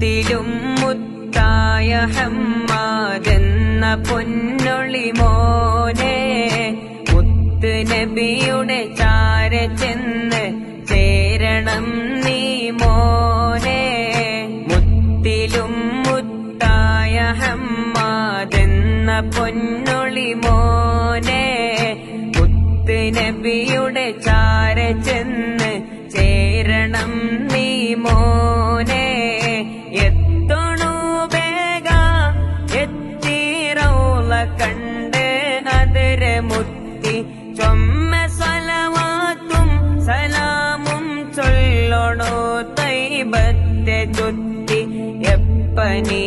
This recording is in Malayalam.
മുത്തിലും മുത്തായ ഹമ്മാദെന്ന പൊന്നൊളി മോനെ മുത്ത് നബിയുടെ ചാര ചെന്ന് ചേരണം നീ മോനെ. മുത്തിലും മുത്തായ ഹമ്മാദെന്ന പൊന്നൊളി മോനെ മുത്ത് നബിയുടെ ചാര ചെന്ന് ചേരണം നീ മോനെ. എത്തണു വേഗ എത്തി റൗള കണ്ട് അതിര മുത്തി ചൊമ്മ സലവാത്തും സലാമും ചൊല്ലണോ തൈബത്തെ ചുറ്റി എപ്പനീ